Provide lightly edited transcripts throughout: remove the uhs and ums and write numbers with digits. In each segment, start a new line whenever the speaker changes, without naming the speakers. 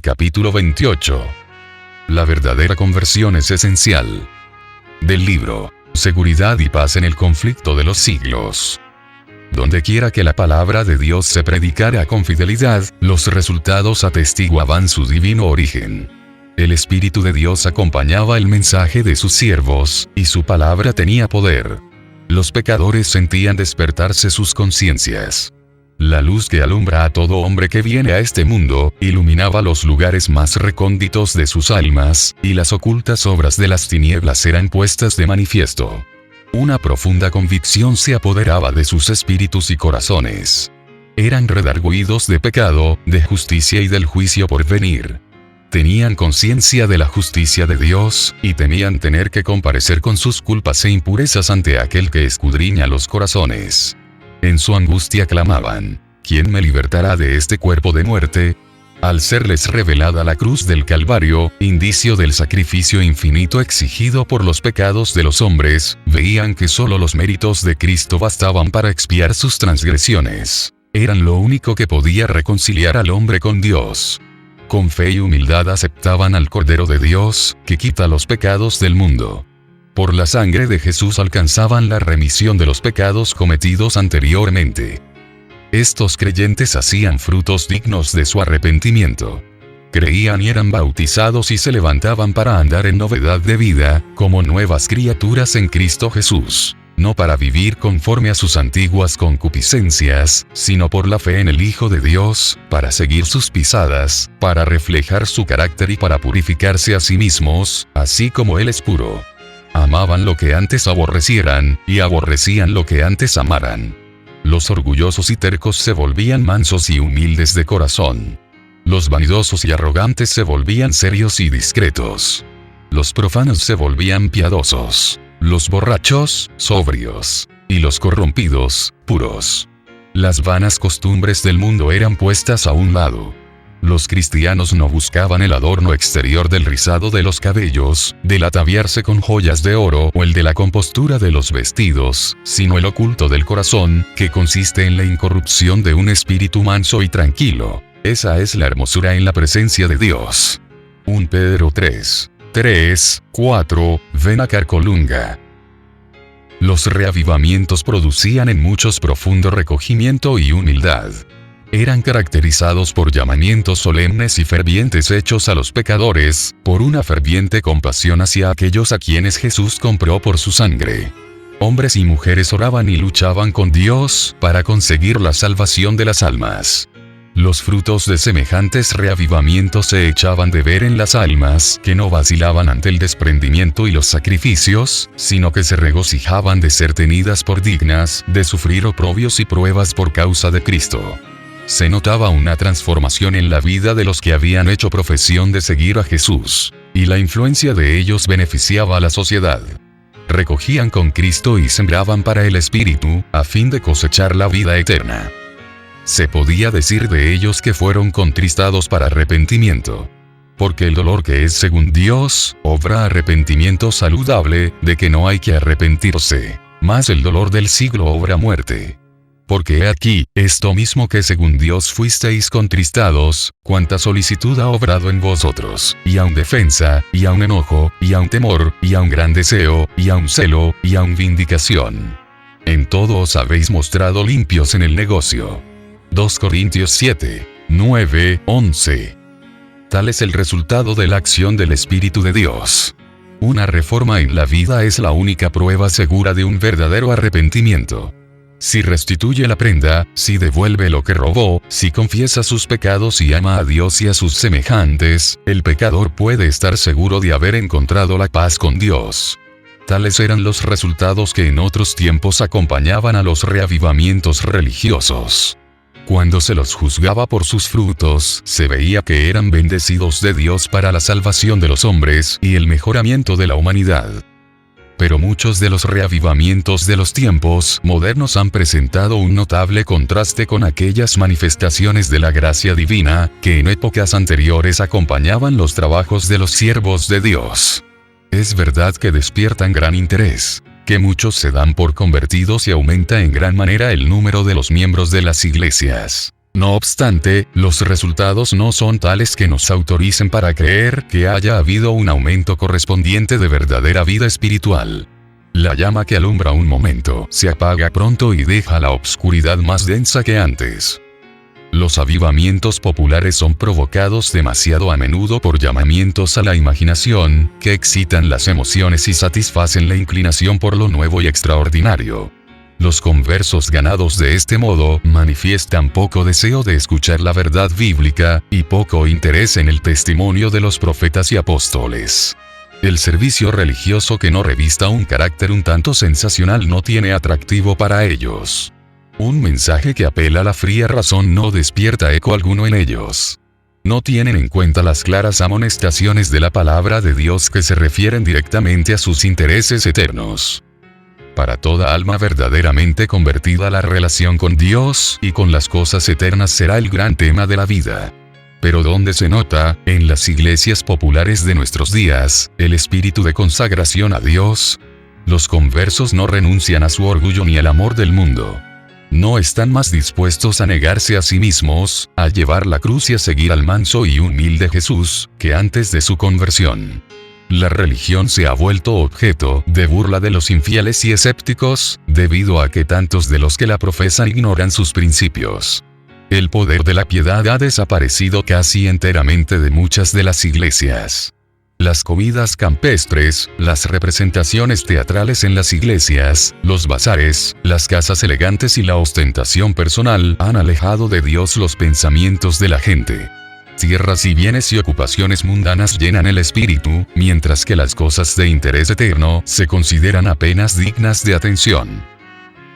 Capítulo 28. La verdadera conversión es esencial. Del libro, Seguridad y paz en el conflicto de los siglos. Dondequiera que la palabra de Dios se predicara con fidelidad, los resultados atestiguaban su divino origen. El Espíritu de Dios acompañaba el mensaje de sus siervos, y su palabra tenía poder. Los pecadores sentían despertarse sus conciencias. La luz que alumbra a todo hombre que viene a este mundo, iluminaba los lugares más recónditos de sus almas, y las ocultas obras de las tinieblas eran puestas de manifiesto. Una profunda convicción se apoderaba de sus espíritus y corazones. Eran redargüidos de pecado, de justicia y del juicio por venir. Tenían conciencia de la justicia de Dios, y temían tener que comparecer con sus culpas e impurezas ante aquel que escudriña los corazones. En su angustia clamaban: ¿quién me libertará de este cuerpo de muerte? Al serles revelada la cruz del Calvario, indicio del sacrificio infinito exigido por los pecados de los hombres, veían que solo los méritos de Cristo bastaban para expiar sus transgresiones. Eran lo único que podía reconciliar al hombre con Dios. Con fe y humildad aceptaban al Cordero de Dios, que quita los pecados del mundo. Por la sangre de Jesús alcanzaban la remisión de los pecados cometidos anteriormente. Estos creyentes hacían frutos dignos de su arrepentimiento. Creían y eran bautizados y se levantaban para andar en novedad de vida, como nuevas criaturas en Cristo Jesús. No para vivir conforme a sus antiguas concupiscencias, sino por la fe en el Hijo de Dios, para seguir sus pisadas, para reflejar su carácter y para purificarse a sí mismos, así como Él es puro. Amaban lo que antes aborrecieran, y aborrecían lo que antes amaran. Los orgullosos y tercos se volvían mansos y humildes de corazón. Los vanidosos y arrogantes se volvían serios y discretos. Los profanos se volvían piadosos. Los borrachos, sobrios. Y los corrompidos, puros. Las vanas costumbres del mundo eran puestas a un lado. Los cristianos no buscaban el adorno exterior del rizado de los cabellos, del ataviarse con joyas de oro o el de la compostura de los vestidos, sino el oculto del corazón, que consiste en la incorrupción de un espíritu manso y tranquilo. Esa es la hermosura en la presencia de Dios. 1 Pedro 3:4, ven a Carcolunga. Los reavivamientos producían en muchos profundo recogimiento y humildad. Eran caracterizados por llamamientos solemnes y fervientes hechos a los pecadores, por una ferviente compasión hacia aquellos a quienes Jesús compró por su sangre. Hombres y mujeres oraban y luchaban con Dios para conseguir la salvación de las almas. Los frutos de semejantes reavivamientos se echaban de ver en las almas que no vacilaban ante el desprendimiento y los sacrificios, sino que se regocijaban de ser tenidas por dignas de sufrir oprobios y pruebas por causa de Cristo. Se notaba una transformación en la vida de los que habían hecho profesión de seguir a Jesús, y la influencia de ellos beneficiaba a la sociedad. Recogían con Cristo y sembraban para el Espíritu, a fin de cosechar la vida eterna. Se podía decir de ellos que fueron contristados para arrepentimiento. Porque el dolor que es según Dios, obra arrepentimiento saludable, de que no hay que arrepentirse, mas el dolor del siglo obra muerte. Porque he aquí, esto mismo que según Dios fuisteis contristados, cuanta solicitud ha obrado en vosotros, y aun defensa, y aun enojo, y aun temor, y aun gran deseo, y aun celo, y aun vindicación. En todo os habéis mostrado limpios en el negocio. 2 Corintios 7:9-11. Tal es el resultado de la acción del Espíritu de Dios. Una reforma en la vida es la única prueba segura de un verdadero arrepentimiento. Si restituye la prenda, si devuelve lo que robó, si confiesa sus pecados y ama a Dios y a sus semejantes, el pecador puede estar seguro de haber encontrado la paz con Dios. Tales eran los resultados que en otros tiempos acompañaban a los reavivamientos religiosos. Cuando se los juzgaba por sus frutos, se veía que eran bendecidos de Dios para la salvación de los hombres y el mejoramiento de la humanidad. Pero muchos de los reavivamientos de los tiempos modernos han presentado un notable contraste con aquellas manifestaciones de la gracia divina, que en épocas anteriores acompañaban los trabajos de los siervos de Dios. Es verdad que despiertan gran interés, que muchos se dan por convertidos y aumenta en gran manera el número de los miembros de las iglesias. No obstante, los resultados no son tales que nos autoricen para creer que haya habido un aumento correspondiente de verdadera vida espiritual. La llama que alumbra un momento se apaga pronto y deja la obscuridad más densa que antes. Los avivamientos populares son provocados demasiado a menudo por llamamientos a la imaginación, que excitan las emociones y satisfacen la inclinación por lo nuevo y extraordinario. Los conversos ganados de este modo manifiestan poco deseo de escuchar la verdad bíblica, y poco interés en el testimonio de los profetas y apóstoles. El servicio religioso que no revista un carácter un tanto sensacional no tiene atractivo para ellos. Un mensaje que apela a la fría razón no despierta eco alguno en ellos. No tienen en cuenta las claras amonestaciones de la palabra de Dios que se refieren directamente a sus intereses eternos. Para toda alma verdaderamente convertida, la relación con Dios y con las cosas eternas será el gran tema de la vida. Pero ¿dónde se nota, en las iglesias populares de nuestros días, el espíritu de consagración a Dios? Los conversos no renuncian a su orgullo ni al amor del mundo. No están más dispuestos a negarse a sí mismos, a llevar la cruz y a seguir al manso y humilde Jesús, que antes de su conversión. La religión se ha vuelto objeto de burla de los infieles y escépticos, debido a que tantos de los que la profesan ignoran sus principios. El poder de la piedad ha desaparecido casi enteramente de muchas de las iglesias. Las comidas campestres, las representaciones teatrales en las iglesias, los bazares, las casas elegantes y la ostentación personal han alejado de Dios los pensamientos de la gente. Tierras y bienes y ocupaciones mundanas llenan el espíritu, mientras que las cosas de interés eterno se consideran apenas dignas de atención.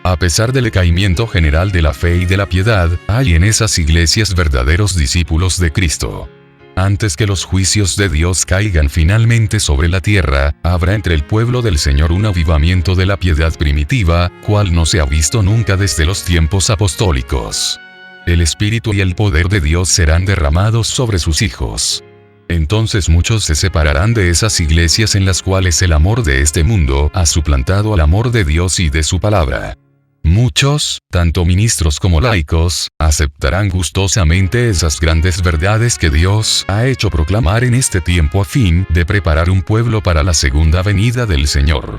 A pesar del decaimiento general de la fe y de la piedad, hay en esas iglesias verdaderos discípulos de Cristo. Antes que los juicios de Dios caigan finalmente sobre la tierra, habrá entre el pueblo del Señor un avivamiento de la piedad primitiva, cual no se ha visto nunca desde los tiempos apostólicos. El Espíritu y el poder de Dios serán derramados sobre sus hijos. Entonces muchos se separarán de esas iglesias en las cuales el amor de este mundo ha suplantado al amor de Dios y de su palabra. Muchos, tanto ministros como laicos, aceptarán gustosamente esas grandes verdades que Dios ha hecho proclamar en este tiempo a fin de preparar un pueblo para la segunda venida del Señor.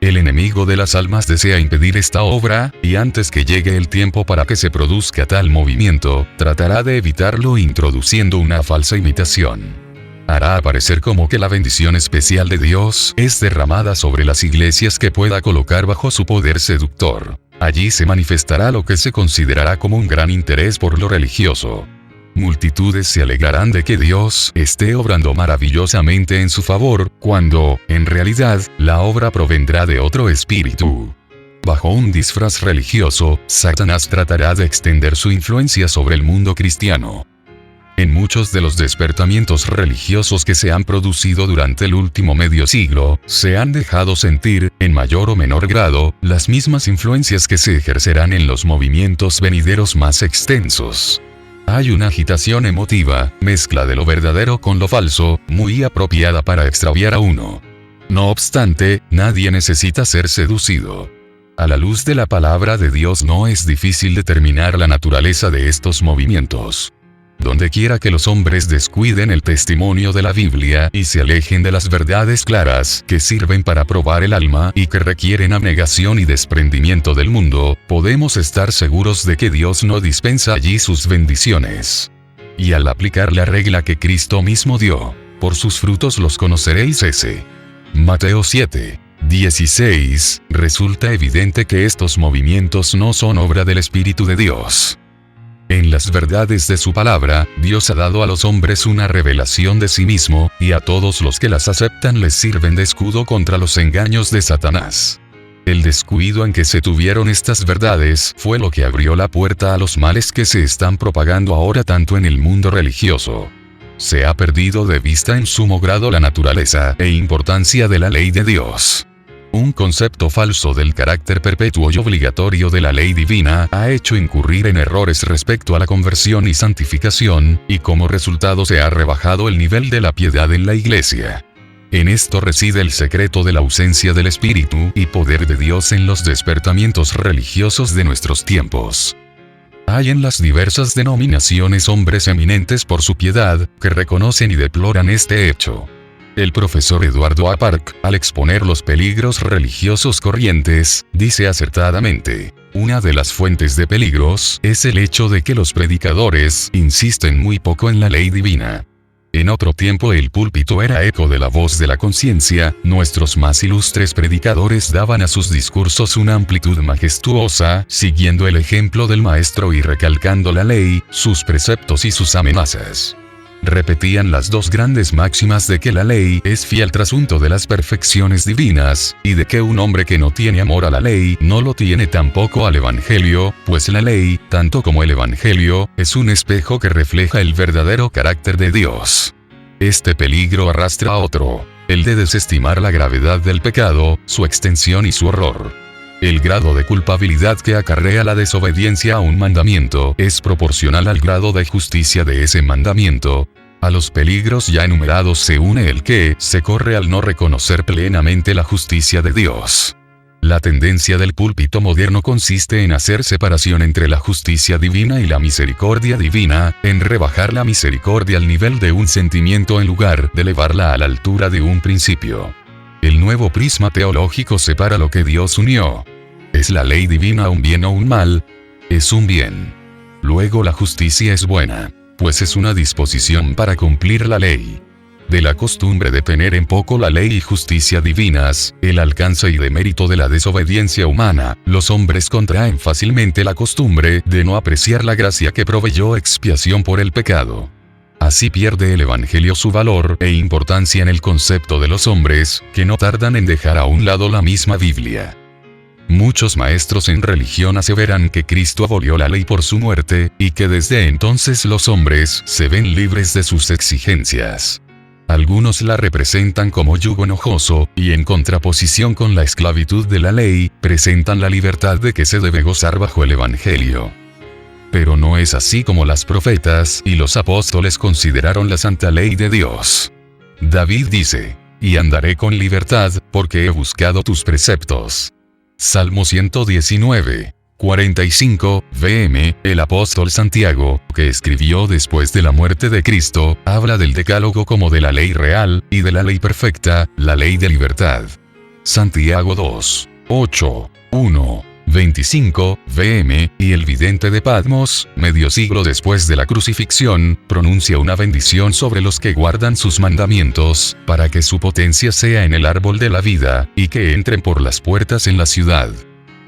El enemigo de las almas desea impedir esta obra, y antes que llegue el tiempo para que se produzca tal movimiento, tratará de evitarlo introduciendo una falsa imitación. Hará aparecer como que la bendición especial de Dios es derramada sobre las iglesias que pueda colocar bajo su poder seductor. Allí se manifestará lo que se considerará como un gran interés por lo religioso. Multitudes se alegrarán de que Dios esté obrando maravillosamente en su favor, cuando, en realidad, la obra provendrá de otro espíritu. Bajo un disfraz religioso, Satanás tratará de extender su influencia sobre el mundo cristiano. En muchos de los despertamientos religiosos que se han producido durante el último medio siglo, se han dejado sentir, en mayor o menor grado, las mismas influencias que se ejercerán en los movimientos venideros más extensos. Hay una agitación emotiva, mezcla de lo verdadero con lo falso, muy apropiada para extraviar a uno. No obstante, nadie necesita ser seducido. A la luz de la palabra de Dios no es difícil determinar la naturaleza de estos movimientos. Donde quiera que los hombres descuiden el testimonio de la Biblia y se alejen de las verdades claras que sirven para probar el alma y que requieren abnegación y desprendimiento del mundo, podemos estar seguros de que Dios no dispensa allí sus bendiciones. Y al aplicar la regla que Cristo mismo dio, por sus frutos los conoceréis. Mateo 7:16, resulta evidente que estos movimientos no son obra del Espíritu de Dios. En las verdades de su palabra, Dios ha dado a los hombres una revelación de sí mismo, y a todos los que las aceptan les sirven de escudo contra los engaños de Satanás. El descuido en que se tuvieron estas verdades fue lo que abrió la puerta a los males que se están propagando ahora tanto en el mundo religioso. Se ha perdido de vista en sumo grado la naturaleza e importancia de la ley de Dios. Un concepto falso del carácter perpetuo y obligatorio de la ley divina ha hecho incurrir en errores respecto a la conversión y santificación, y como resultado se ha rebajado el nivel de la piedad en la Iglesia. En esto reside el secreto de la ausencia del Espíritu y poder de Dios en los despertamientos religiosos de nuestros tiempos. Hay en las diversas denominaciones hombres eminentes por su piedad, que reconocen y deploran este hecho. El profesor Eduardo A. Park, al exponer los peligros religiosos corrientes, dice acertadamente: una de las fuentes de peligros es el hecho de que los predicadores insisten muy poco en la ley divina. En otro tiempo el púlpito era eco de la voz de la conciencia, nuestros más ilustres predicadores daban a sus discursos una amplitud majestuosa, siguiendo el ejemplo del maestro y recalcando la ley, sus preceptos y sus amenazas. Repetían las dos grandes máximas de que la ley es fiel trasunto de las perfecciones divinas, y de que un hombre que no tiene amor a la ley no lo tiene tampoco al Evangelio, pues la ley, tanto como el Evangelio, es un espejo que refleja el verdadero carácter de Dios. Este peligro arrastra a otro, el de desestimar la gravedad del pecado, su extensión y su horror. El grado de culpabilidad que acarrea la desobediencia a un mandamiento es proporcional al grado de justicia de ese mandamiento. A los peligros ya enumerados se une el que se corre al no reconocer plenamente la justicia de Dios. La tendencia del púlpito moderno consiste en hacer separación entre la justicia divina y la misericordia divina, en rebajar la misericordia al nivel de un sentimiento en lugar de elevarla a la altura de un principio. El nuevo prisma teológico separa lo que Dios unió. ¿Es la ley divina un bien o un mal? Es un bien. Luego la justicia es buena, pues es una disposición para cumplir la ley. De la costumbre de tener en poco la ley y justicia divinas, el alcance y demérito de la desobediencia humana, los hombres contraen fácilmente la costumbre de no apreciar la gracia que proveyó expiación por el pecado. Así pierde el Evangelio su valor e importancia en el concepto de los hombres, que no tardan en dejar a un lado la misma Biblia. Muchos maestros en religión aseveran que Cristo abolió la ley por su muerte, y que desde entonces los hombres se ven libres de sus exigencias. Algunos la representan como yugo enojoso, y en contraposición con la esclavitud de la ley, presentan la libertad de que se debe gozar bajo el Evangelio. Pero no es así como las profetas y los apóstoles consideraron la santa ley de Dios. David dice: y andaré con libertad, porque he buscado tus preceptos. Salmo 119, 45, vm. El apóstol Santiago, que escribió después de la muerte de Cristo, habla del decálogo como de la ley real, y de la ley perfecta, la ley de libertad. Santiago 2, 8, 1. 25, vm. Y el vidente de Patmos, medio siglo después de la crucifixión, pronuncia una bendición sobre los que guardan sus mandamientos, para que su potencia sea en el árbol de la vida, y que entren por las puertas en la ciudad.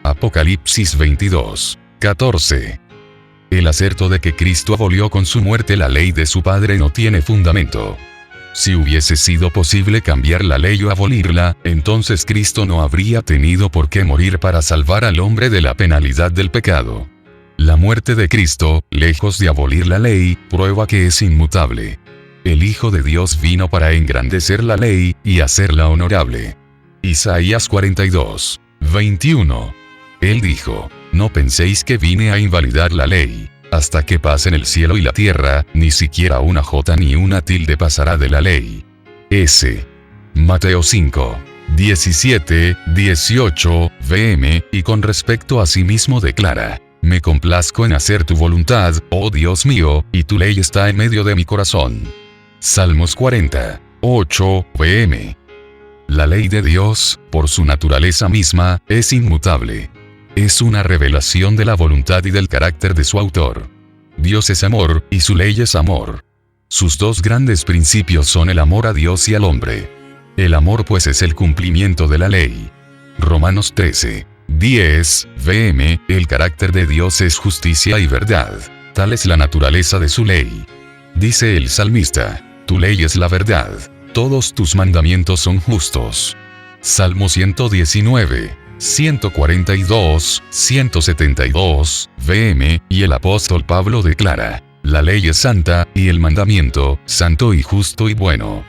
Apocalipsis 22, 14. El aserto de que Cristo abolió con su muerte la ley de su Padre no tiene fundamento. Si hubiese sido posible cambiar la ley o abolirla, entonces Cristo no habría tenido por qué morir para salvar al hombre de la penalidad del pecado. La muerte de Cristo, lejos de abolir la ley, prueba que es inmutable. El Hijo de Dios vino para engrandecer la ley y hacerla honorable. Isaías 42, 21. Él dijo: no penséis que vine a invalidar la ley. Hasta que pasen el cielo y la tierra, ni siquiera una jota ni una tilde pasará de la ley. S. Mateo 5, 17, 18, vm. Y con respecto a sí mismo declara: me complazco en hacer tu voluntad, oh Dios mío, y tu ley está en medio de mi corazón. Salmos 40, 8, vm. La ley de Dios, por su naturaleza misma, es inmutable. Es una revelación de la voluntad y del carácter de su autor. Dios es amor, y su ley es amor. Sus dos grandes principios son el amor a Dios y al hombre. El amor pues es el cumplimiento de la ley. Romanos 13, 10, vm. El carácter de Dios es justicia y verdad. Tal es la naturaleza de su ley. Dice el salmista: tu ley es la verdad. Todos tus mandamientos son justos. Salmo 119. 142, 172, vm. Y el apóstol Pablo declara: la ley es santa, y el mandamiento, santo y justo y bueno.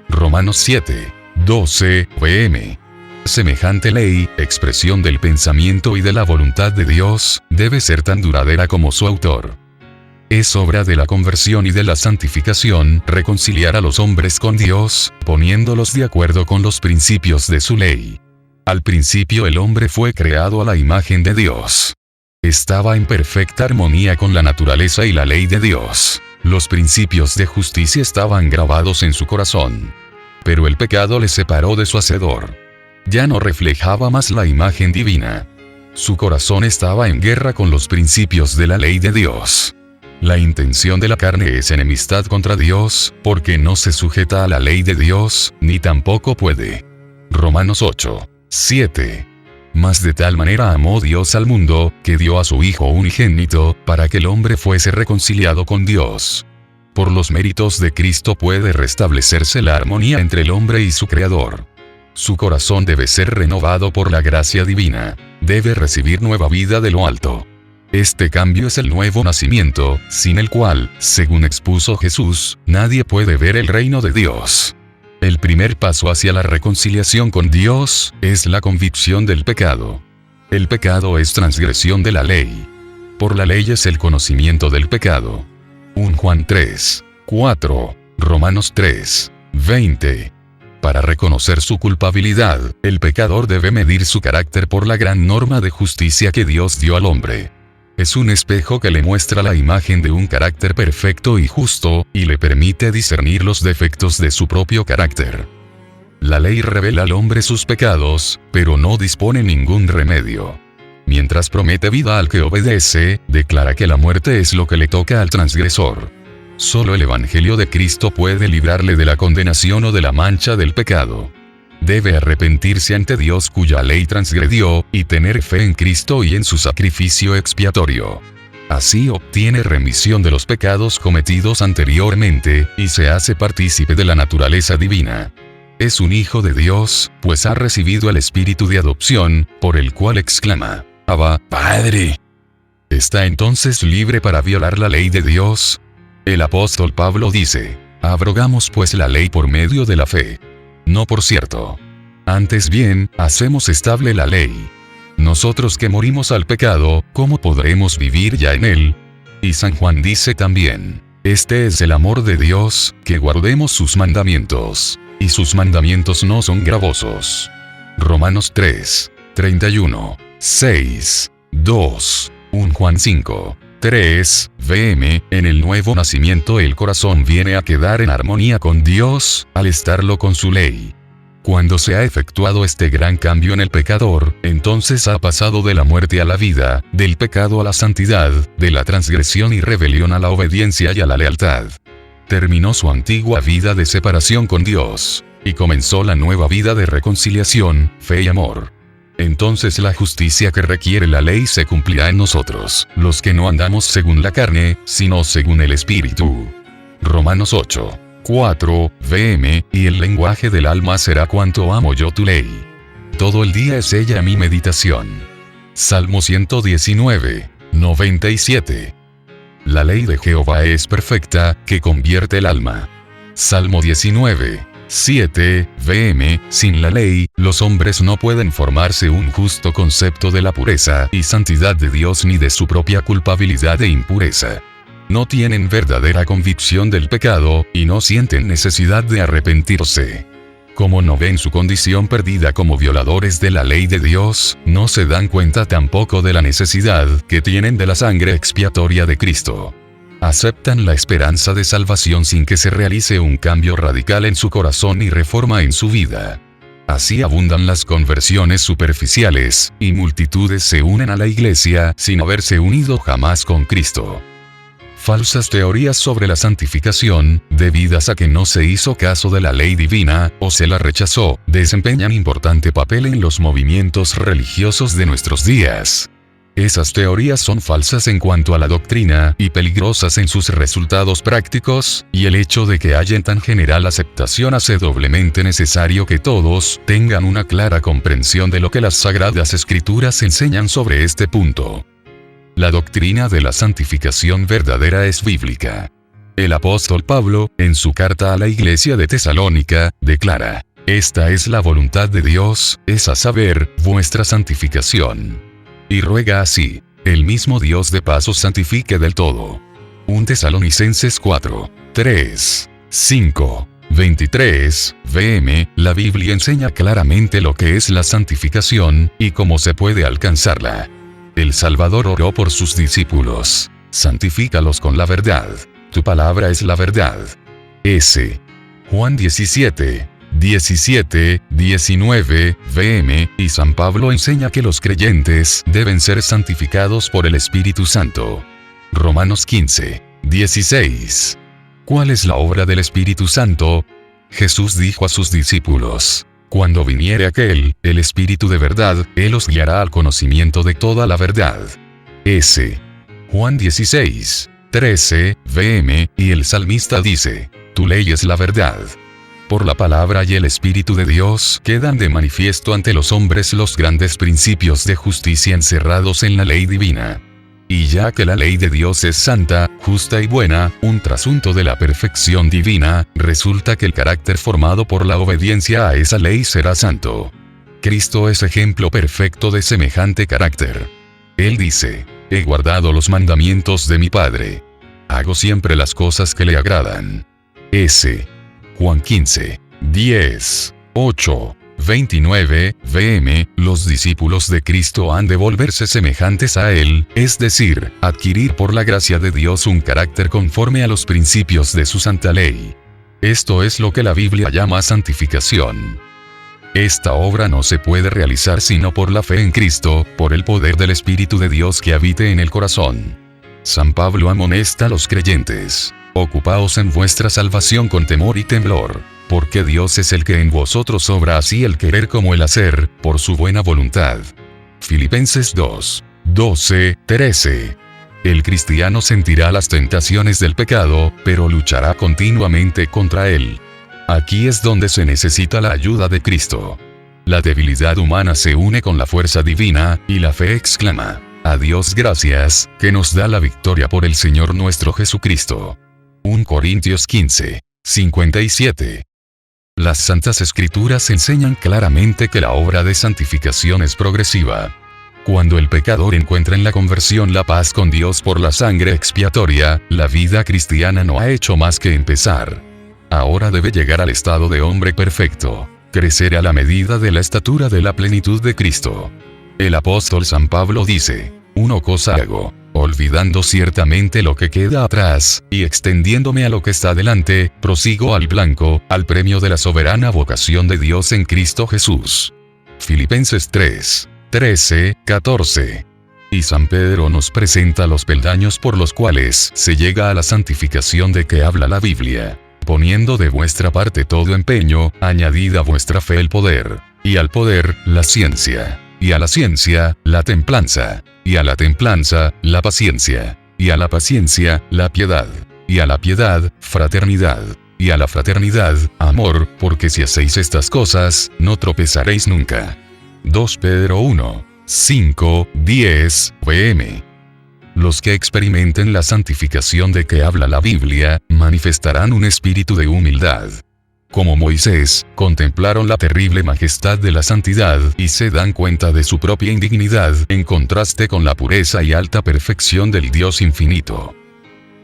Romanos 7, 12, vm. Semejante ley, expresión del pensamiento y de la voluntad de Dios, debe ser tan duradera como su autor. Es obra de la conversión y de la santificación reconciliar a los hombres con Dios, poniéndolos de acuerdo con los principios de su ley. Al principio el hombre fue creado a la imagen de Dios. Estaba en perfecta armonía con la naturaleza y la ley de Dios. Los principios de justicia estaban grabados en su corazón. Pero el pecado le separó de su Hacedor. Ya no reflejaba más la imagen divina. Su corazón estaba en guerra con los principios de la ley de Dios. La intención de la carne es enemistad contra Dios, porque no se sujeta a la ley de Dios, ni tampoco puede. Romanos 8, 7. Mas de tal manera amó Dios al mundo, que dio a su Hijo unigénito, para que el hombre fuese reconciliado con Dios. Por los méritos de Cristo puede restablecerse la armonía entre el hombre y su Creador. Su corazón debe ser renovado por la gracia divina. Debe recibir nueva vida de lo alto. Este cambio es el nuevo nacimiento, sin el cual, según expuso Jesús, nadie puede ver el reino de Dios. El primer paso hacia la reconciliación con Dios es la convicción del pecado. El pecado es transgresión de la ley. Por la ley es el conocimiento del pecado. 1 Juan 3, 4, Romanos 3, 20. Para reconocer su culpabilidad, el pecador debe medir su carácter por la gran norma de justicia que Dios dio al hombre. Es un espejo que le muestra la imagen de un carácter perfecto y justo, y le permite discernir los defectos de su propio carácter. La ley revela al hombre sus pecados, pero no dispone ningún remedio. Mientras promete vida al que obedece, declara que la muerte es lo que le toca al transgresor. Solo el Evangelio de Cristo puede librarle de la condenación o de la mancha del pecado. Debe arrepentirse ante Dios cuya ley transgredió, y tener fe en Cristo y en su sacrificio expiatorio. Así obtiene remisión de los pecados cometidos anteriormente, y se hace partícipe de la naturaleza divina. Es un hijo de Dios, pues ha recibido el espíritu de adopción, por el cual exclama, Abba, Padre. ¿Está entonces libre para violar la ley de Dios? El apóstol Pablo dice, abrogamos pues la ley por medio de la fe. No por cierto. Antes bien, hacemos estable la ley. Nosotros que morimos al pecado, ¿cómo podremos vivir ya en él? Y San Juan dice también, este es el amor de Dios, que guardemos sus mandamientos. Y sus mandamientos no son gravosos. Romanos 3, 31, 6, 2, 1 Juan 5. 3. Vm. En el nuevo nacimiento el corazón viene a quedar en armonía con Dios, al estarlo con su ley. Cuando se ha efectuado este gran cambio en el pecador, entonces ha pasado de la muerte a la vida, del pecado a la santidad, de la transgresión y rebelión a la obediencia y a la lealtad. Terminó su antigua vida de separación con Dios, y comenzó la nueva vida de reconciliación, fe y amor. Entonces la justicia que requiere la ley se cumplirá en nosotros, los que no andamos según la carne, sino según el Espíritu. Romanos 8, 4, vm. Y el lenguaje del alma será cuánto amo yo tu ley. Todo el día es ella mi meditación. Salmo 119, 97. La ley de Jehová es perfecta, que convierte el alma. Salmo 19, 7, vm. Sin la ley, los hombres no pueden formarse un justo concepto de la pureza y santidad de Dios ni de su propia culpabilidad e impureza. No tienen verdadera convicción del pecado, y no sienten necesidad de arrepentirse. Como no ven su condición perdida como violadores de la ley de Dios, no se dan cuenta tampoco de la necesidad que tienen de la sangre expiatoria de Cristo. Aceptan la esperanza de salvación sin que se realice un cambio radical en su corazón y reforma en su vida. Así abundan las conversiones superficiales, y multitudes se unen a la iglesia sin haberse unido jamás con Cristo. Falsas teorías sobre la santificación, debidas a que no se hizo caso de la ley divina, o se la rechazó, desempeñan importante papel en los movimientos religiosos de nuestros días. Esas teorías son falsas en cuanto a la doctrina, y peligrosas en sus resultados prácticos, y el hecho de que haya tan general aceptación hace doblemente necesario que todos tengan una clara comprensión de lo que las Sagradas Escrituras enseñan sobre este punto. La doctrina de la santificación verdadera es bíblica. El apóstol Pablo, en su carta a la iglesia de Tesalónica, declara: esta es la voluntad de Dios, es a saber, vuestra santificación. Y ruega así: el mismo Dios de paz os santifique del todo. 1 Tesalonicenses 4, 3, 5, 23, vm. La Biblia enseña claramente lo que es la santificación, y cómo se puede alcanzarla. El Salvador oró por sus discípulos. Santifícalos con la verdad. Tu palabra es la verdad. S. Juan 17, 19 vm, y San Pablo enseña que los creyentes deben ser santificados por el Espíritu Santo. Romanos 15, 16. ¿Cuál es la obra del Espíritu Santo? Jesús dijo a sus discípulos: cuando viniere aquel, el Espíritu de verdad, Él os guiará al conocimiento de toda la verdad. S. Juan 16, 13 vm, y el salmista dice: tu ley es la verdad. Por la palabra y el Espíritu de Dios quedan de manifiesto ante los hombres los grandes principios de justicia encerrados en la ley divina. Y ya que la ley de Dios es santa, justa y buena, un trasunto de la perfección divina, resulta que el carácter formado por la obediencia a esa ley será santo. Cristo es ejemplo perfecto de semejante carácter. Él dice: he guardado los mandamientos de mi Padre. Hago siempre las cosas que le agradan. S. Juan 15, 10, 8. 29 vm. Los discípulos de Cristo han de volverse semejantes a Él, es decir, adquirir por la gracia de Dios un carácter conforme a los principios de su santa ley. Esto es lo que la Biblia llama santificación. Esta obra no se puede realizar sino por la fe en Cristo, por el poder del Espíritu de Dios que habite en el corazón. San Pablo amonesta a los creyentes: ocupaos en vuestra salvación con temor y temblor, porque Dios es el que en vosotros obra así el querer como el hacer, por su buena voluntad. Filipenses 2, 12, 13. El cristiano sentirá las tentaciones del pecado, pero luchará continuamente contra él. Aquí es donde se necesita la ayuda de Cristo. La debilidad humana se une con la fuerza divina, y la fe exclama: a Dios gracias, que nos da la victoria por el Señor nuestro Jesucristo. 1 Corintios 15, 57. Las Santas Escrituras enseñan claramente que la obra de santificación es progresiva. Cuando el pecador encuentra en la conversión la paz con Dios por la sangre expiatoria, la vida cristiana no ha hecho más que empezar. Ahora debe llegar al estado de hombre perfecto, crecer a la medida de la estatura de la plenitud de Cristo. El apóstol San Pablo dice: una cosa hago, olvidando ciertamente lo que queda atrás, y extendiéndome a lo que está delante, prosigo al blanco, al premio de la soberana vocación de Dios en Cristo Jesús. Filipenses 3, 13, 14. Y San Pedro nos presenta los peldaños por los cuales se llega a la santificación de que habla la Biblia: poniendo de vuestra parte todo empeño, añadid a vuestra fe el poder, y al poder, la ciencia, y a la ciencia, la templanza, y a la templanza, la paciencia, y a la paciencia, la piedad, y a la piedad, fraternidad, y a la fraternidad, amor, porque si hacéis estas cosas, no tropezaréis nunca. 2 Pedro 1, 5, 10 pm. Los que experimenten la santificación de que habla la Biblia, manifestarán un espíritu de humildad. Como Moisés, contemplaron la terrible majestad de la santidad y se dan cuenta de su propia indignidad en contraste con la pureza y alta perfección del Dios infinito.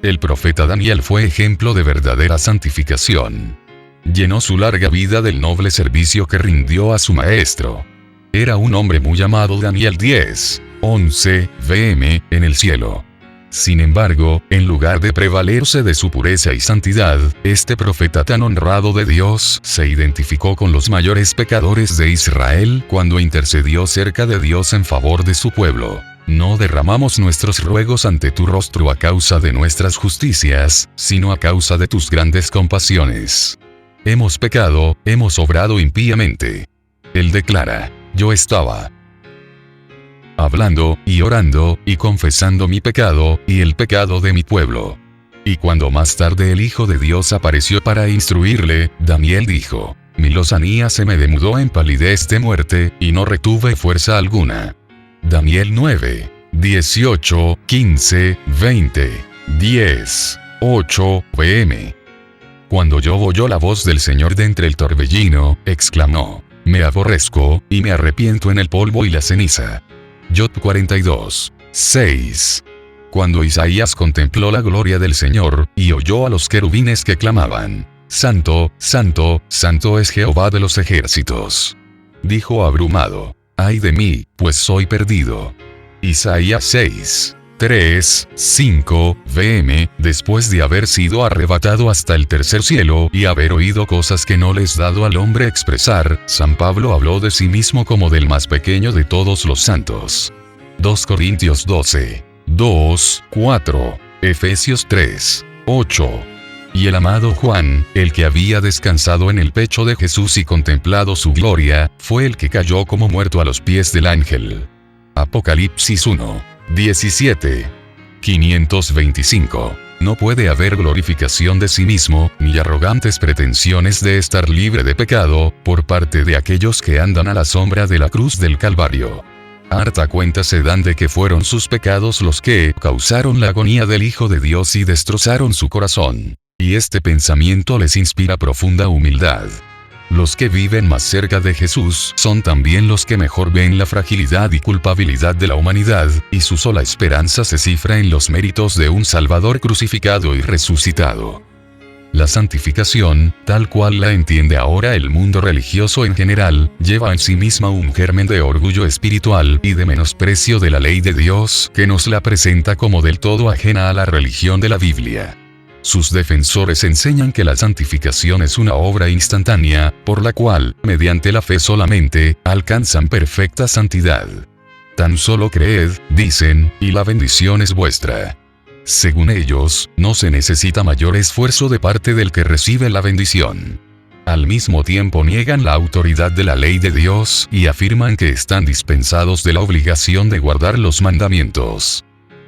El profeta Daniel fue ejemplo de verdadera santificación. Llenó su larga vida del noble servicio que rindió a su maestro. Era un hombre muy amado. Daniel 10, 11 vm en el cielo. Sin embargo, en lugar de prevalerse de su pureza y santidad, este profeta tan honrado de Dios se identificó con los mayores pecadores de Israel cuando intercedió cerca de Dios en favor de su pueblo. No derramamos nuestros ruegos ante tu rostro a causa de nuestras justicias, sino a causa de tus grandes compasiones. Hemos pecado, hemos obrado impíamente. Él declara: yo estaba hablando, y orando, y confesando mi pecado, y el pecado de mi pueblo. Y cuando más tarde el Hijo de Dios apareció para instruirle, Daniel dijo: mi lozanía se me demudó en palidez de muerte, y no retuve fuerza alguna. Daniel 9, 18, 15, 20, 10, 8 pm. Cuando oyó la voz del Señor de entre el torbellino, exclamó: me aborrezco, y me arrepiento en el polvo y la ceniza. Job 42, 6. Cuando Isaías contempló la gloria del Señor, y oyó a los querubines que clamaban: Santo, Santo, Santo es Jehová de los ejércitos, dijo abrumado: ay de mí, pues soy perdido. Isaías 6. 3, 5, vm, después de haber sido arrebatado hasta el tercer cielo y haber oído cosas que no les dado al hombre expresar, San Pablo habló de sí mismo como del más pequeño de todos los santos. 2 Corintios 12, 2, 4, Efesios 3, 8. Y el amado Juan, el que había descansado en el pecho de Jesús y contemplado su gloria, fue el que cayó como muerto a los pies del ángel. Apocalipsis 1. 17. 525. No puede haber glorificación de sí mismo, ni arrogantes pretensiones de estar libre de pecado, por parte de aquellos que andan a la sombra de la cruz del Calvario. Harta cuenta se dan de que fueron sus pecados los que causaron la agonía del Hijo de Dios y destrozaron su corazón. Y este pensamiento les inspira profunda humildad. Los que viven más cerca de Jesús son también los que mejor ven la fragilidad y culpabilidad de la humanidad, y su sola esperanza se cifra en los méritos de un Salvador crucificado y resucitado. La santificación, tal cual la entiende ahora el mundo religioso en general, lleva en sí misma un germen de orgullo espiritual y de menosprecio de la ley de Dios que nos la presenta como del todo ajena a la religión de la Biblia. Sus defensores enseñan que la santificación es una obra instantánea, por la cual, mediante la fe solamente, alcanzan perfecta santidad. Tan solo creed, dicen, y la bendición es vuestra. Según ellos, no se necesita mayor esfuerzo de parte del que recibe la bendición. Al mismo tiempo niegan la autoridad de la ley de Dios y afirman que están dispensados de la obligación de guardar los mandamientos.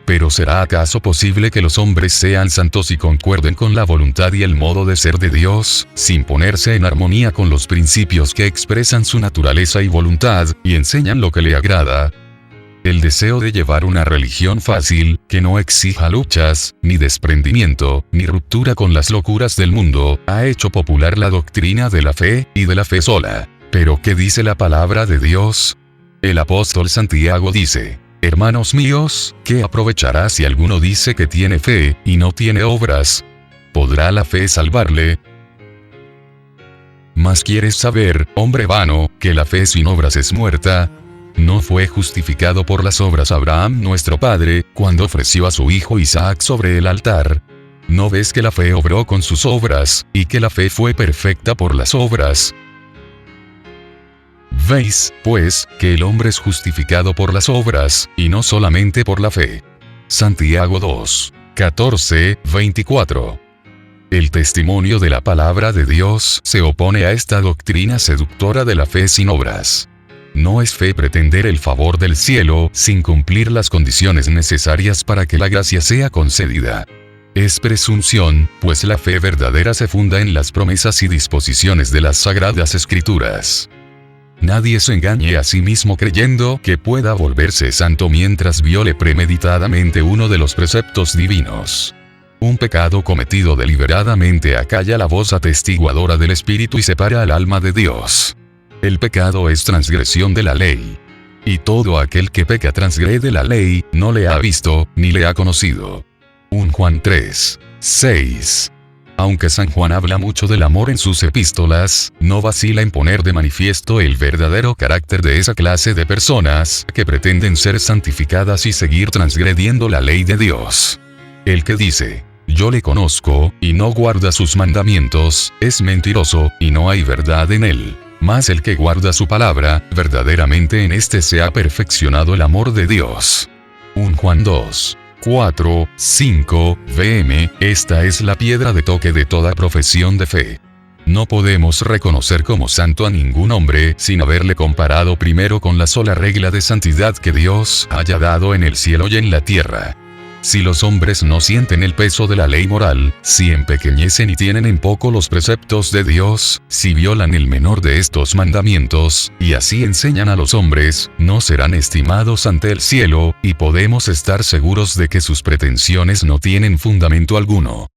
Pero ¿será acaso posible que los hombres sean santos y concuerden con la voluntad y el modo de ser de Dios, sin ponerse en armonía con los principios que expresan su naturaleza y voluntad, y enseñan lo que le agrada? El deseo de llevar una religión fácil, que no exija luchas, ni desprendimiento, ni ruptura con las locuras del mundo, ha hecho popular la doctrina de la fe, y de la fe sola. ¿Pero qué dice la palabra de Dios? El apóstol Santiago dice: Hermanos míos, ¿qué aprovechará si alguno dice que tiene fe, y no tiene obras? ¿Podrá la fe salvarle? ¿Mas quieres saber, hombre vano, que la fe sin obras es muerta? ¿No fue justificado por las obras Abraham nuestro padre, cuando ofreció a su hijo Isaac sobre el altar? ¿No ves que la fe obró con sus obras, y que la fe fue perfecta por las obras? Veis, pues, que el hombre es justificado por las obras, y no solamente por la fe. Santiago 2, 14, 24. El testimonio de la palabra de Dios se opone a esta doctrina seductora de la fe sin obras. No es fe pretender el favor del cielo sin cumplir las condiciones necesarias para que la gracia sea concedida. Es presunción, pues la fe verdadera se funda en las promesas y disposiciones de las Sagradas Escrituras. Nadie se engañe a sí mismo creyendo que pueda volverse santo mientras viole premeditadamente uno de los preceptos divinos. Un pecado cometido deliberadamente acalla la voz atestiguadora del Espíritu y separa al alma de Dios. El pecado es transgresión de la ley. Y todo aquel que peca transgrede la ley, no le ha visto, ni le ha conocido. 1 Juan 3, 6. Aunque San Juan habla mucho del amor en sus epístolas, no vacila en poner de manifiesto el verdadero carácter de esa clase de personas que pretenden ser santificadas y seguir transgrediendo la ley de Dios. El que dice: yo le conozco, y no guarda sus mandamientos, es mentiroso, y no hay verdad en él. Mas el que guarda su palabra, verdaderamente en éste se ha perfeccionado el amor de Dios. 1 Juan 2. 4, 5, vm, esta es la piedra de toque de toda profesión de fe. No podemos reconocer como santo a ningún hombre sin haberle comparado primero con la sola regla de santidad que Dios haya dado en el cielo y en la tierra. Si los hombres no sienten el peso de la ley moral, si empequeñecen y tienen en poco los preceptos de Dios, si violan el menor de estos mandamientos, y así enseñan a los hombres, no serán estimados ante el cielo, y podemos estar seguros de que sus pretensiones no tienen fundamento alguno.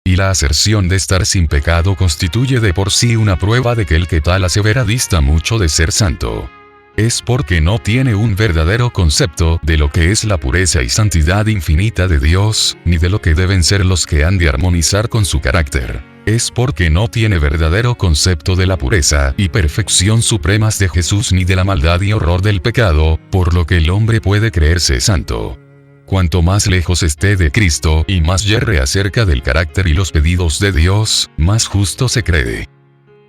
Y la aserción de estar sin pecado constituye de por sí una prueba de que el que tal asevera dista mucho de ser santo. Es porque no tiene un verdadero concepto de lo que es la pureza y santidad infinita de Dios, ni de lo que deben ser los que han de armonizar con su carácter. es porque no tiene verdadero concepto de la pureza y perfección supremas de Jesús ni de la maldad y horror del pecado, por lo que el hombre puede creerse santo. Cuanto más lejos esté de Cristo y más yerre acerca del carácter y los pedidos de Dios, más justo se cree.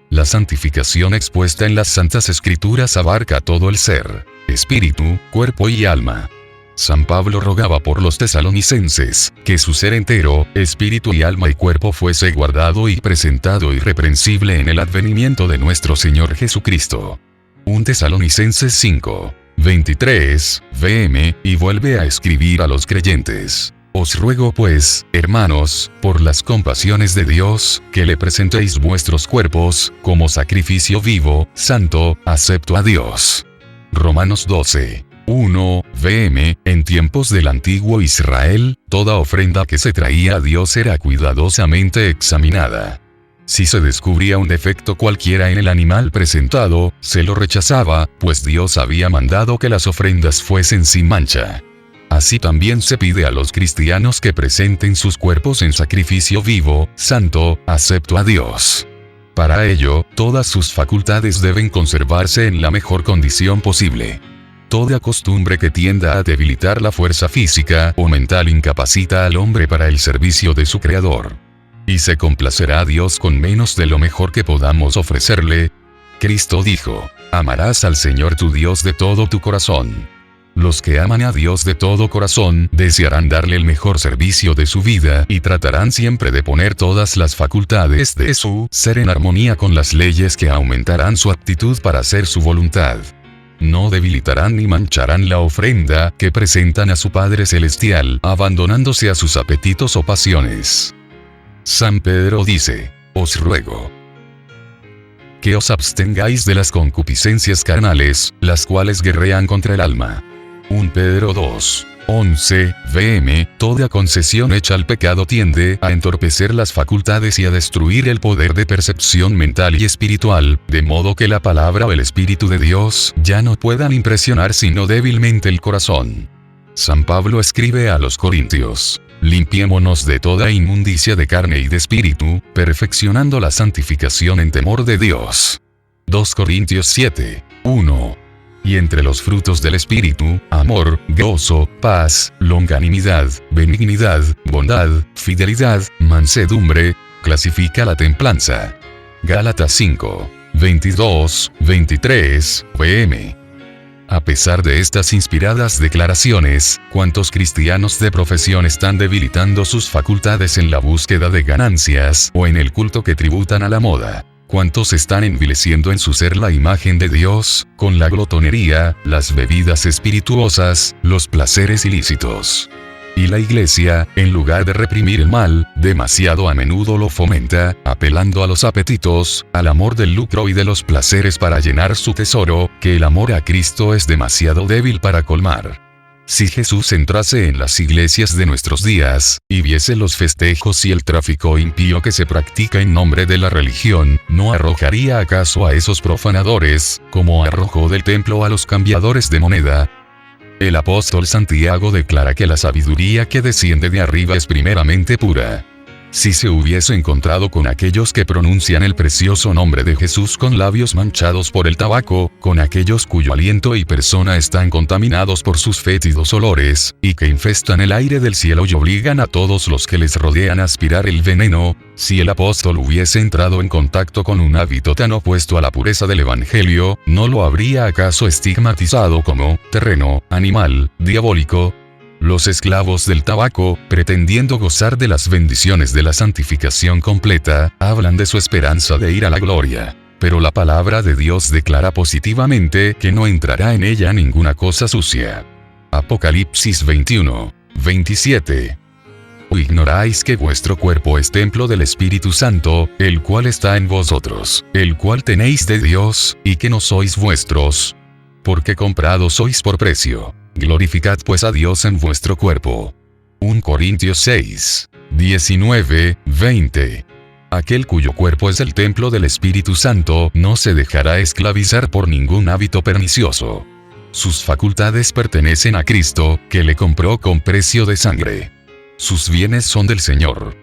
La santificación expuesta en las Santas Escrituras abarca todo el ser, espíritu, cuerpo y alma. San Pablo rogaba por los tesalonicenses, que su ser entero, espíritu y alma y cuerpo fuese guardado y presentado irreprensible en el advenimiento de nuestro Señor Jesucristo. 1 Tesalonicenses 5, 23, vm, y vuelve a escribir a los creyentes. Os ruego pues, hermanos, por las compasiones de Dios, que le presentéis vuestros cuerpos, como sacrificio vivo, santo, acepto a Dios. Romanos 12. 1. vm. En tiempos del antiguo Israel, toda ofrenda que se traía a Dios era cuidadosamente examinada. Si se descubría un defecto cualquiera en el animal presentado, se lo rechazaba, pues Dios había mandado que las ofrendas fuesen sin mancha. Así también se pide a los cristianos que presenten sus cuerpos en sacrificio vivo, santo, acepto a Dios. Para ello, todas sus facultades deben conservarse en la mejor condición posible. Toda costumbre que tienda a debilitar la fuerza física o mental incapacita al hombre para el servicio de su Creador. ¿Y se complacerá a Dios con menos de lo mejor que podamos ofrecerle? Cristo dijo: amarás al Señor tu Dios de todo tu corazón. Los que aman a Dios de todo corazón desearán darle el mejor servicio de su vida y tratarán siempre de poner todas las facultades de su ser en armonía con las leyes que aumentarán su aptitud para hacer su voluntad. No debilitarán ni mancharán la ofrenda que presentan a su Padre Celestial, abandonándose a sus apetitos o pasiones. San Pedro dice: os ruego que os abstengáis de las concupiscencias carnales, las cuales guerrean contra el alma. 1 Pedro 2. 11, vm. Toda concesión hecha al pecado tiende a entorpecer las facultades y a destruir el poder de percepción mental y espiritual, de modo que la palabra o el Espíritu de Dios ya no puedan impresionar sino débilmente el corazón. San Pablo escribe a los Corintios: limpiémonos de toda inmundicia de carne y de espíritu, perfeccionando la santificación en temor de Dios. 2 Corintios 7, 1. Y entre los frutos del Espíritu, amor, gozo, paz, longanimidad, benignidad, bondad, fidelidad, mansedumbre, clasifica la templanza. Gálatas 5, 22, 23, vm. A pesar de estas inspiradas declaraciones, ¿cuántos cristianos de profesión están debilitando sus facultades en la búsqueda de ganancias o en el culto que tributan a la moda? ¿Cuántos están envileciendo en su ser la imagen de Dios, con la glotonería, las bebidas espirituosas, los placeres ilícitos? Y la Iglesia, en lugar de reprimir el mal, demasiado a menudo lo fomenta, apelando a los apetitos, al amor del lucro y de los placeres para llenar su tesoro, que el amor a Cristo es demasiado débil para colmar. Si Jesús entrase en las iglesias de nuestros días, y viese los festejos y el tráfico impío que se practica en nombre de la religión, ¿no arrojaría acaso a esos profanadores, como arrojó del templo a los cambiadores de moneda? El apóstol Santiago declara que la sabiduría que desciende de arriba es primeramente pura. Si se hubiese encontrado con aquellos que pronuncian el precioso nombre de Jesús con labios manchados por el tabaco, con aquellos cuyo aliento y persona están contaminados por sus fétidos olores, y que infestan el aire del cielo y obligan a todos los que les rodean a aspirar el veneno, si el apóstol hubiese entrado en contacto con un hábito tan opuesto a la pureza del Evangelio, ¿no lo habría acaso estigmatizado como terreno, animal, diabólico? Los esclavos del tabaco, pretendiendo gozar de las bendiciones de la santificación completa, hablan de su esperanza de ir a la gloria. Pero la palabra de Dios declara positivamente que no entrará en ella ninguna cosa sucia. Apocalipsis 21, 27. ¿O ignoráis que vuestro cuerpo es templo del Espíritu Santo, el cual está en vosotros, el cual tenéis de Dios, y que no sois vuestros? Porque comprados sois por precio. Glorificad pues a Dios en vuestro cuerpo. 1 Corintios 6, 19, 20. Aquel cuyo cuerpo es el templo del Espíritu Santo no se dejará esclavizar por ningún hábito pernicioso. Sus facultades pertenecen a Cristo, que le compró con precio de sangre. Sus bienes son del Señor.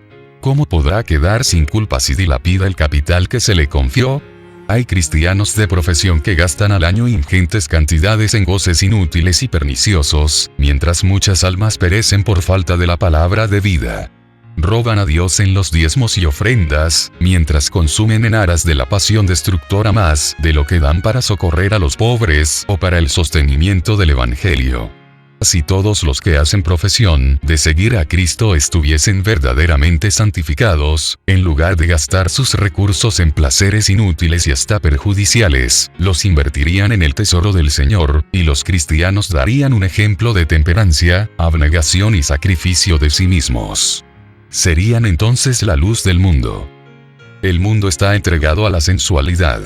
¿cómo podrá quedar sin culpa si dilapida el capital que se le confió? Hay cristianos de profesión que gastan al año ingentes cantidades en goces inútiles y perniciosos, mientras muchas almas perecen por falta de la palabra de vida. Roban a Dios en los diezmos y ofrendas, mientras consumen en aras de la pasión destructora más de lo que dan para socorrer a los pobres o para el sostenimiento del Evangelio. Si todos los que hacen profesión de seguir a Cristo estuviesen verdaderamente santificados, en lugar de gastar sus recursos en placeres inútiles y hasta perjudiciales, los invertirían en el tesoro del Señor, y los cristianos darían un ejemplo de temperancia, abnegación y sacrificio de sí mismos. Serían entonces la luz del mundo. El mundo está entregado a la sensualidad.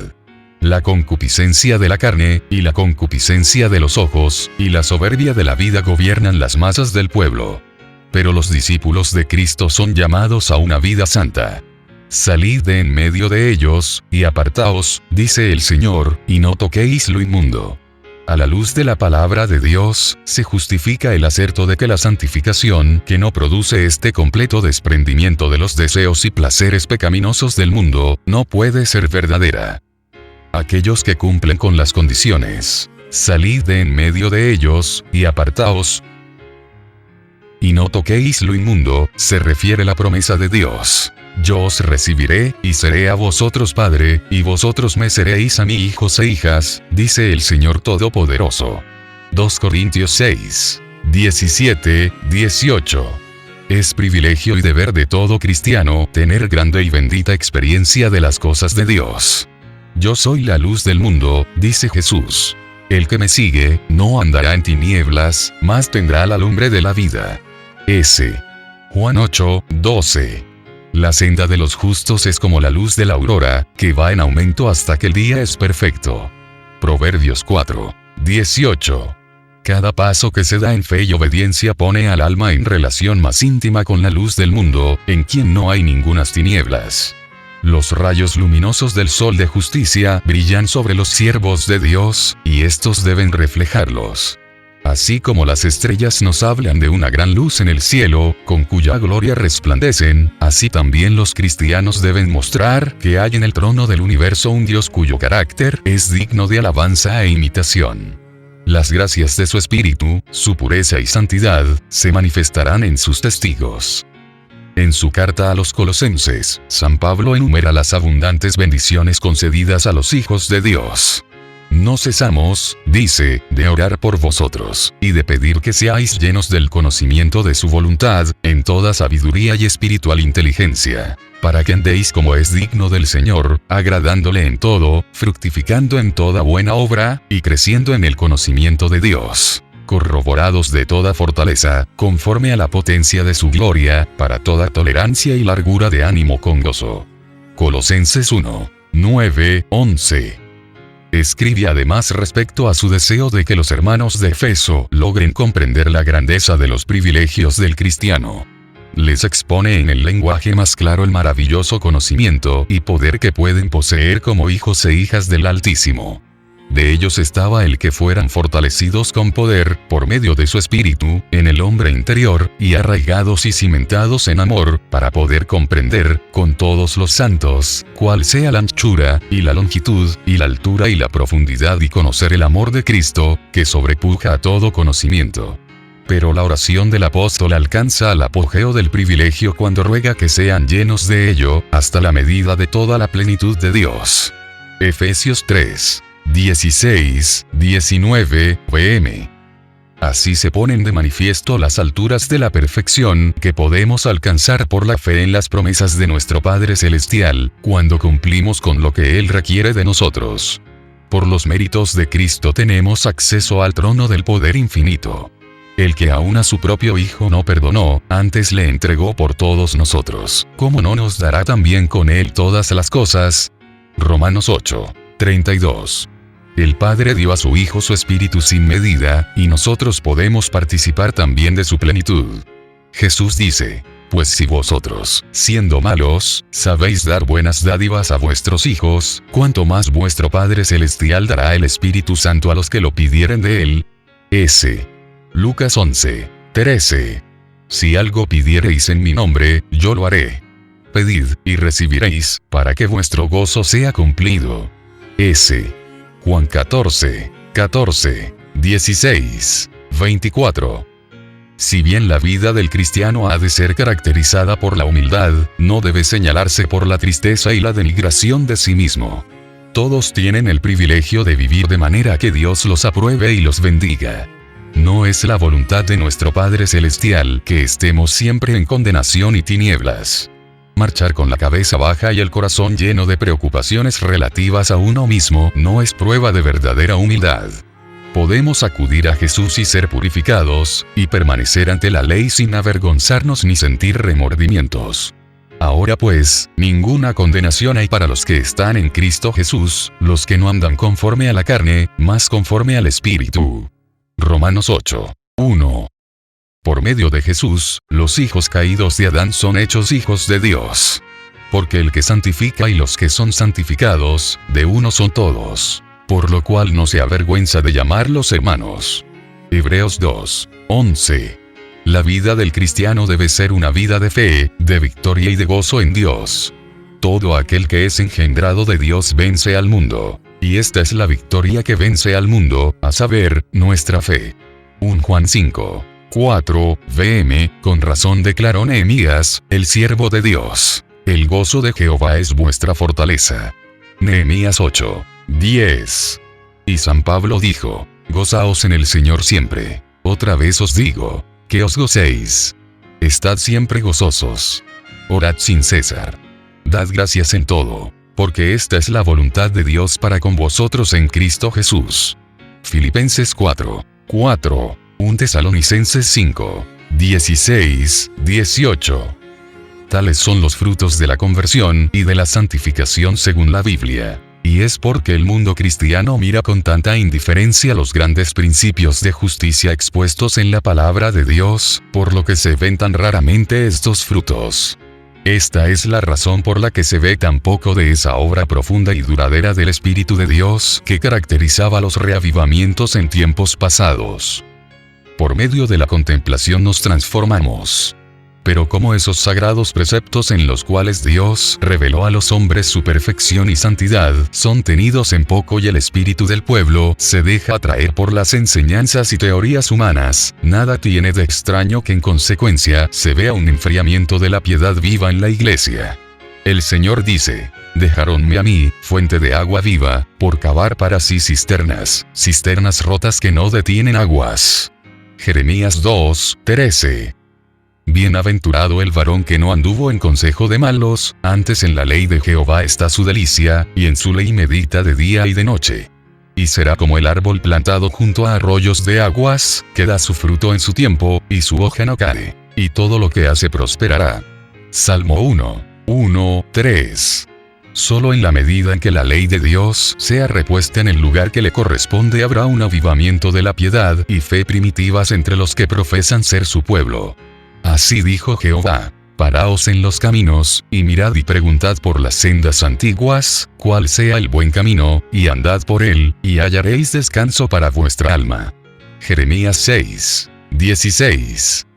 La concupiscencia de la carne, y la concupiscencia de los ojos, y la soberbia de la vida gobiernan las masas del pueblo. Pero los discípulos de Cristo son llamados a una vida santa. Salid de en medio de ellos, y apartaos, dice el Señor, y no toquéis lo inmundo. A la luz de la palabra de Dios, se justifica el aserto de que la santificación, que no produce este completo desprendimiento de los deseos y placeres pecaminosos del mundo, no puede ser verdadera. Aquellos que cumplen con las condiciones, salid de en medio de ellos, y apartaos, y no toquéis lo inmundo, se refiere la promesa de Dios. Yo os recibiré, y seré a vosotros padre, y vosotros me seréis a mí hijos e hijas, dice el Señor Todopoderoso. 2 Corintios 6, 17, 18. Es privilegio y deber de todo cristiano tener grande y bendita experiencia de las cosas de Dios. Yo soy la luz del mundo, dice Jesús. El que me sigue, no andará en tinieblas, mas tendrá la lumbre de la vida. S. Juan 8, 12. La senda de los justos es como la luz de la aurora, que va en aumento hasta que el día es perfecto. Proverbios 4, 18. Cada paso que se da en fe y obediencia pone al alma en relación más íntima con la luz del mundo, en quien no hay ningunas tinieblas. Los rayos luminosos del sol de justicia brillan sobre los siervos de Dios, y estos deben reflejarlos. Así como las estrellas nos hablan de una gran luz en el cielo, con cuya gloria resplandecen, así también los cristianos deben mostrar que hay en el trono del universo un Dios cuyo carácter es digno de alabanza e imitación. Las gracias de su espíritu, su pureza y santidad, se manifestarán en sus testigos. En su carta a los Colosenses, San Pablo enumera las abundantes bendiciones concedidas a los hijos de Dios. No cesamos, dice, de orar por vosotros, y de pedir que seáis llenos del conocimiento de su voluntad, en toda sabiduría y espiritual inteligencia, para que andéis como es digno del Señor, agradándole en todo, fructificando en toda buena obra, y creciendo en el conocimiento de Dios, corroborados de toda fortaleza, conforme a la potencia de su gloria, para toda tolerancia y largura de ánimo con gozo. Colosenses 1, 9, 11. Escribe además respecto a su deseo de que los hermanos de Efeso logren comprender la grandeza de los privilegios del cristiano. Les expone en el lenguaje más claro el maravilloso conocimiento y poder que pueden poseer como hijos e hijas del Altísimo. De ellos estaba el que fueran fortalecidos con poder, por medio de su espíritu, en el hombre interior, y arraigados y cimentados en amor, para poder comprender, con todos los santos, cuál sea la anchura, y la longitud, y la altura y la profundidad, y conocer el amor de Cristo, que sobrepuja a todo conocimiento. Pero la oración del apóstol alcanza al apogeo del privilegio cuando ruega que sean llenos de ello, hasta la medida de toda la plenitud de Dios. Efesios 3. 16, 19, pm. Así se ponen de manifiesto las alturas de la perfección que podemos alcanzar por la fe en las promesas de nuestro Padre Celestial, cuando cumplimos con lo que Él requiere de nosotros. Por los méritos de Cristo tenemos acceso al trono del poder infinito. El que aún a su propio Hijo no perdonó, antes le entregó por todos nosotros. ¿Cómo no nos dará también con Él todas las cosas? Romanos 8, 32. El Padre dio a su Hijo su Espíritu sin medida, y nosotros podemos participar también de su plenitud. Jesús dice, pues si vosotros, siendo malos, sabéis dar buenas dádivas a vuestros hijos, cuánto más vuestro Padre Celestial dará el Espíritu Santo a los que lo pidieren de Él. S. Lucas 11, 13. Si algo pidiereis en mi nombre, yo lo haré. pedid, y recibiréis, para que vuestro gozo sea cumplido. S. Juan 14, 16, 24. Si bien la vida del cristiano ha de ser caracterizada por la humildad, no debe señalarse por la tristeza y la denigración de sí mismo. Todos tienen el privilegio de vivir de manera que Dios los apruebe y los bendiga. No es la voluntad de nuestro Padre Celestial que estemos siempre en condenación y tinieblas. Marchar con la cabeza baja y el corazón lleno de preocupaciones relativas a uno mismo no es prueba de verdadera humildad. Podemos acudir a Jesús y ser purificados, y permanecer ante la ley sin avergonzarnos ni sentir remordimientos. Ahora pues, ninguna condenación hay para los que están en Cristo Jesús, los que no andan conforme a la carne, mas conforme al Espíritu. Romanos 8, 1. Por medio de Jesús, los hijos caídos de Adán son hechos hijos de Dios. Porque el que santifica y los que son santificados, de uno son todos. Por lo cual no se avergüenza de llamarlos hermanos. Hebreos 2, 11. La vida del cristiano debe ser una vida de fe, de victoria y de gozo en Dios. Todo aquel que es engendrado de Dios vence al mundo. Y esta es la victoria que vence al mundo, a saber, nuestra fe. 1 Juan 5, 4, vm, con razón declaró Nehemías, el siervo de Dios. El gozo de Jehová es vuestra fortaleza. Nehemías 8, 10. Y San Pablo dijo, gozaos en el Señor siempre. Otra vez os digo, que os gocéis. Estad siempre gozosos. Orad sin cesar. Dad gracias en todo, porque esta es la voluntad de Dios para con vosotros en Cristo Jesús. Filipenses 4, 4. 1 Tesalonicenses 5, 16, 18. Tales son los frutos de la conversión y de la santificación según la Biblia. Y es porque el mundo cristiano mira con tanta indiferencia los grandes principios de justicia expuestos en la palabra de Dios, por lo que se ven tan raramente estos frutos. Esta es la razón por la que se ve tan poco de esa obra profunda y duradera del Espíritu de Dios que caracterizaba los reavivamientos en tiempos pasados. Por medio de la contemplación nos transformamos. Pero como esos sagrados preceptos en los cuales Dios reveló a los hombres su perfección y santidad son tenidos en poco y el espíritu del pueblo se deja atraer por las enseñanzas y teorías humanas, nada tiene de extraño que en consecuencia se vea un enfriamiento de la piedad viva en la iglesia. El Señor dice, dejaronme a mí, fuente de agua viva, por cavar para sí cisternas rotas que no detienen aguas. Jeremías 2, 13. Bienaventurado el varón que no anduvo en consejo de malos, antes en la ley de Jehová está su delicia, y en su ley medita de día y de noche. Y será como el árbol plantado junto a arroyos de aguas, que da su fruto en su tiempo, y su hoja no cae, y todo lo que hace prosperará. Salmo 1, 1, 3. Solo en la medida en que la ley de Dios sea repuesta en el lugar que le corresponde habrá un avivamiento de la piedad y fe primitivas entre los que profesan ser su pueblo. Así dijo Jehová, paraos en los caminos, y mirad y preguntad por las sendas antiguas, cuál sea el buen camino, y andad por él, y hallaréis descanso para vuestra alma. Jeremías 6, 16.